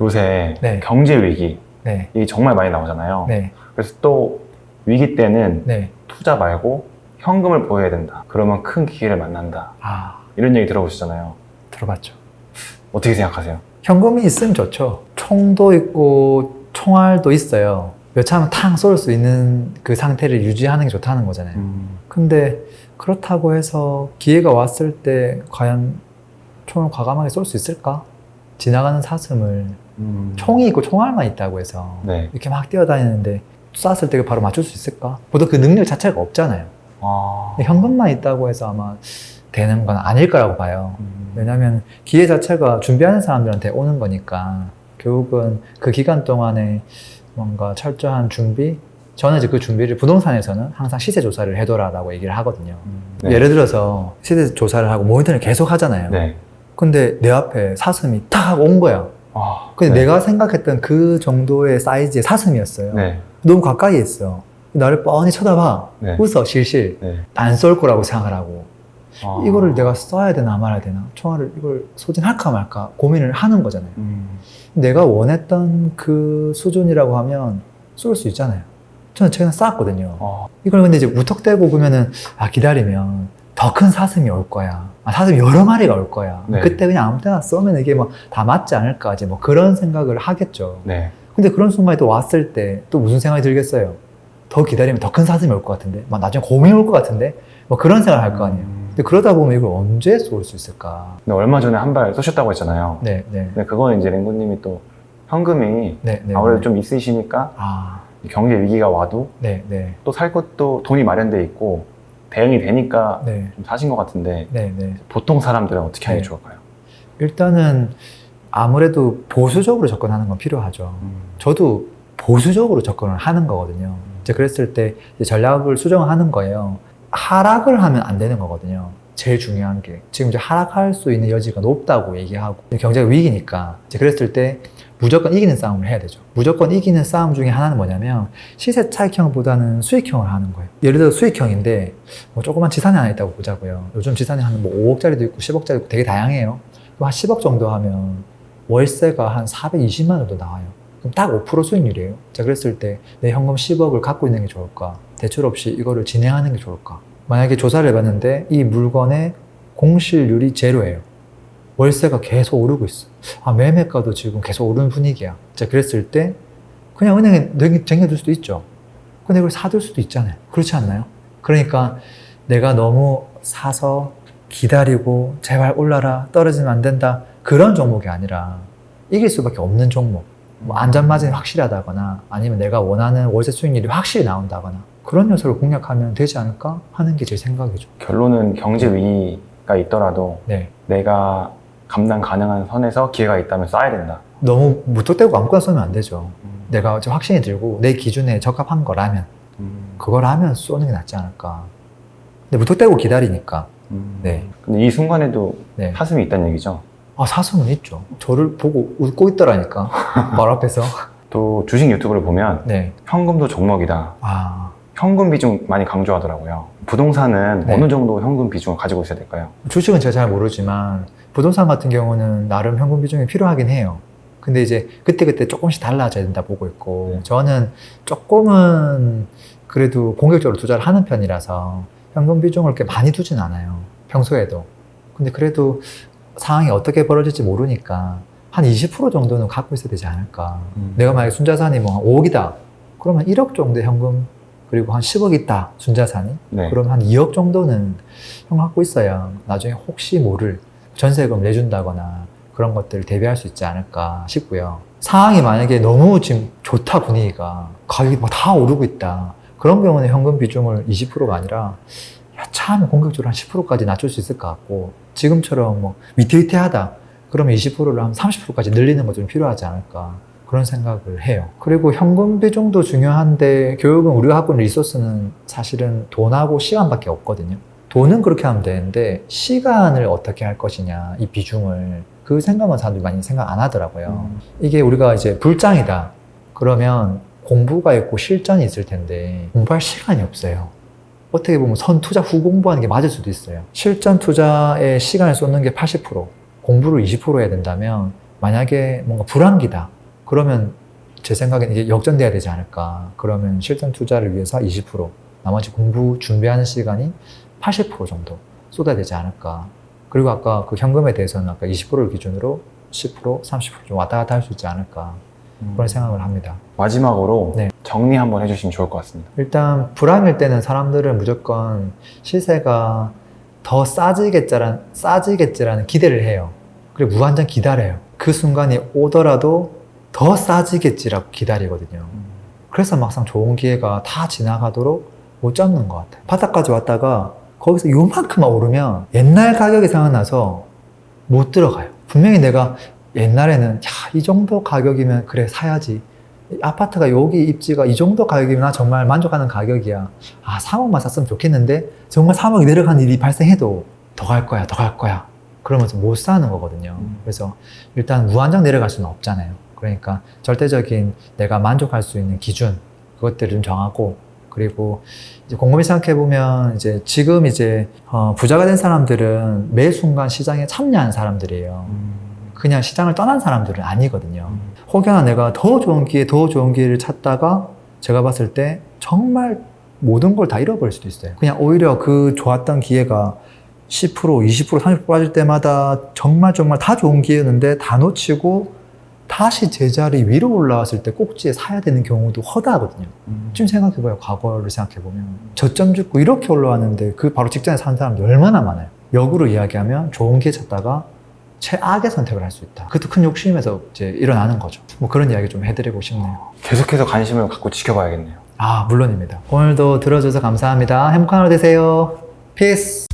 요새 네. 경제 위기 네. 이 정말 많이 나오잖아요. 네. 그래서 또 위기 때는 네. 투자 말고 현금을 보여야 된다. 그러면 큰 기회를 만난다. 아, 이런 얘기 들어보시잖아요. 들어봤죠. 어떻게 생각하세요? 현금이 있으면 좋죠. 총도 있고 총알도 있어요. 여차하면 탕 쏠 수 있는 그 상태를 유지하는 게 좋다는 거잖아요. 근데 그렇다고 해서 기회가 왔을 때 과연 총을 과감하게 쏠 수 있을까? 지나가는 사슴을 총이 있고 총알만 있다고 해서 네. 이렇게 막 뛰어다니는데 쐈을 때 바로 맞출 수 있을까? 보통 그 능력 자체가 없잖아요. 아. 근데 현금만 있다고 해서 아마 되는 건 아닐 거라고 봐요. 왜냐하면 기회 자체가 준비하는 사람들한테 오는 거니까 결국은 그 기간 동안에 뭔가 철저한 준비? 저는 이제 그 준비를 부동산에서는 항상 시세 조사를 해둬라라고 얘기를 하거든요. 네. 예를 들어서 시세 조사를 하고 모니터링을 계속 하잖아요. 네. 근데 내 앞에 사슴이 탁 온 거야. 아. 근데 네. 내가 생각했던 그 정도의 사이즈의 사슴이었어요. 네. 너무 가까이 있어. 나를 뻔히 쳐다봐. 네. 웃어, 실실. 네. 안 쏠 거라고 생각을 하고. 아. 이거를 내가 써야 되나 말아야 되나? 총알을 이걸 소진할까 말까 고민을 하는 거잖아요. 내가 원했던 그 수준이라고 하면 쏠 수 있잖아요. 저는 최근에 쐈거든요. 아. 이걸 근데 이제 무턱대고 보면은, 아, 기다리면 더 큰 사슴이 올 거야. 아, 사슴 여러 마리가 올 거야. 네. 그때 그냥 아무 때나 쏘면 이게 뭐 다 맞지 않을까. 이제 뭐 그런 생각을 하겠죠. 네. 근데 그런 순간에 또 왔을 때 또 무슨 생각이 들겠어요? 더 기다리면 더 큰 사슴이 올 것 같은데? 막 나중에 곰이 올 것 같은데? 뭐 그런 생각을 할 거 아니에요. 근데 그러다 보면 이걸 언제 쏠 수 있을까? 근데 얼마 전에 한 발 쏘셨다고 했잖아요. 네, 네. 근데 그거는 이제 랭구님이 또 현금이 네, 네. 아무래도 좀 있으시니까 아, 경제 위기가 와도 네, 네. 또 살 것도 돈이 마련돼 있고 대응이 되니까 네, 좀 사신 것 같은데 네, 네. 보통 사람들은 어떻게 하는 게 네. 좋을까요? 일단은 아무래도 보수적으로 접근하는 건 필요하죠. 저도 보수적으로 접근을 하는 거거든요. 이제 그랬을 때 이제 전략을 수정을 하는 거예요. 하락을 하면 안 되는 거거든요. 제일 중요한 게 지금 이제 하락할 수 있는 여지가 높다고 얘기하고 경제가 위기니까 이제 그랬을 때 무조건 이기는 싸움을 해야 되죠. 무조건 이기는 싸움 중에 하나는 뭐냐면 시세 차익형보다는 수익형을 하는 거예요. 예를 들어 수익형인데 뭐 조그만 지산이 하나 있다고 보자고요. 요즘 지산이 한 뭐 5억짜리도 있고 10억짜리도 있고 되게 다양해요. 그럼 한 10억 정도 하면 월세가 한 420만 정도 나와요. 그럼 딱 5% 수익률이에요. 자, 그랬을 때 내 현금 10억을 갖고 있는 게 좋을까? 대출 없이 이거를 진행하는 게 좋을까? 만약에 조사를 해봤는데 이 물건의 공실률이 제로예요. 월세가 계속 오르고 있어. 아, 매매가도 지금 계속 오르는 분위기야. 자, 그랬을 때 그냥 은행에 쟁여둘 수도 있죠. 근데 이걸 사둘 수도 있잖아요. 그렇지 않나요? 그러니까 내가 너무 사서 기다리고 제발 올라라, 떨어지면 안 된다, 그런 종목이 아니라 이길 수밖에 없는 종목, 뭐 안전마진이 확실하다거나 아니면 내가 원하는 월세 수익률이 확실히 나온다거나 그런 요소를 공략하면 되지 않을까 하는 게 제 생각이죠. 결론은 경제 위기가 있더라도 네. 내가 감당 가능한 선에서 기회가 있다면 쏴야 된다. 너무 무턱대고 아무거나 쏘면 안 되죠. 내가 확신이 들고 내 기준에 적합한 거라면 그걸 하면 쏘는 게 낫지 않을까. 근데 무턱대고 기다리니까. 네. 근데 이 순간에도 네. 사슴이 있다는 얘기죠. 아, 사슴은 있죠. 저를 보고 웃고 있더라니까. 말 앞에서. 또 주식 유튜브를 보면 네. 현금도 종목이다. 아, 현금 비중 많이 강조하더라고요. 부동산은 네. 어느 정도 현금 비중을 가지고 있어야 될까요? 주식은 제가 잘 모르지만 부동산 같은 경우는 나름 현금 비중이 필요하긴 해요. 근데 이제 그때그때 조금씩 달라져야 된다 보고 있고, 저는 조금은 그래도 공격적으로 투자를 하는 편이라서 현금 비중을 그렇게 많이 두진 않아요. 평소에도. 근데 그래도 상황이 어떻게 벌어질지 모르니까 한 20% 정도는 갖고 있어야 되지 않을까. 내가 만약에 순자산이 뭐 한 5억이다. 그러면 1억 정도의 현금, 그리고 한 10억 있다, 순자산이. 네. 그럼 한 2억 정도는 형 갖고 있어야 나중에 혹시 모를 전세금 내준다거나 그런 것들을 대비할 수 있지 않을까 싶고요. 상황이 만약에 너무 지금 좋다, 분위기가 가격이 막 다 오르고 있다, 그런 경우는 현금 비중을 20%가 아니라 참 공격적으로 한 10%까지 낮출 수 있을 것 같고, 지금처럼 뭐 위태위태하다 그러면 20%를 한 30%까지 늘리는 것도 좀 필요하지 않을까, 그런 생각을 해요. 그리고 현금 비중도 중요한데 결국은 우리가 갖고 있는 리소스는 사실은 돈하고 시간밖에 없거든요. 돈은 그렇게 하면 되는데 시간을 어떻게 할 것이냐, 이 비중을, 그 생각은 사람들이 많이 생각 안 하더라고요. 이게 우리가 이제 불장이다 그러면 공부가 있고 실전이 있을 텐데 공부할 시간이 없어요. 어떻게 보면 선투자 후 공부하는 게 맞을 수도 있어요. 실전 투자에 시간을 쏟는 게 80%, 공부를 20% 해야 된다면 만약에 뭔가 불황기다. 그러면 제 생각엔 이게 역전돼야 되지 않을까. 그러면 실전 투자를 위해서 20%, 나머지 공부 준비하는 시간이 80% 정도 쏟아야 되지 않을까. 그리고 아까 그 현금에 대해서는 아까 20%를 기준으로 10%, 30% 좀 왔다 갔다 할 수 있지 않을까. 그런 생각을 합니다. 마지막으로 네. 정리 한번 해주시면 좋을 것 같습니다. 일단 불황일 때는 사람들은 무조건 시세가 더 싸지겠지라는 기대를 해요. 그리고 무한정 기다려요. 그 순간이 오더라도 더 싸지겠지라고 기다리거든요. 그래서 막상 좋은 기회가 다 지나가도록 못 잡는 것 같아요. 바닥까지 왔다가 거기서 요만큼만 오르면 옛날 가격이 생각나서 못 들어가요. 분명히 내가 옛날에는 이 정도 가격이면 그래 사야지. 아파트가 여기 입지가 이 정도 가격이면 나 정말 만족하는 가격이야. 3억만 샀으면 좋겠는데 정말 3억이 내려가는 일이 발생해도 더 갈 거야, 더 갈 거야. 그러면서 못 사는 거거든요. 그래서 일단 무한정 내려갈 수는 없잖아요. 그러니까 절대적인 내가 만족할 수 있는 기준, 그것들을 좀 정하고, 그리고 이제 곰곰이 생각해보면 지금 부자가 된 사람들은 매 순간 시장에 참여한 사람들이에요. 그냥 시장을 떠난 사람들은 아니거든요. 혹여나 내가 더 좋은 기회를 찾다가 제가 봤을 때 정말 모든 걸 다 잃어버릴 수도 있어요. 그냥 오히려 그 좋았던 기회가 10%, 20%, 30% 빠질 때마다 정말 다 좋은 기회였는데 다 놓치고 다시 제자리 위로 올라왔을 때 꼭지에 사야 되는 경우도 허다하거든요. 지금 생각해봐요. 과거를 생각해보면. 저점 짚고 이렇게 올라왔는데 그 바로 직전에 산 사람들 얼마나 많아요. 역으로 이야기하면 좋은 기회 찾다가 최악의 선택을 할 수 있다. 그것도 큰 욕심에서 일어나는 거죠. 뭐 그런 이야기 좀 해드리고 싶네요. 계속해서 관심을 갖고 지켜봐야겠네요. 물론입니다. 오늘도 들어줘서 감사합니다. 행복한 하루 되세요. 피스!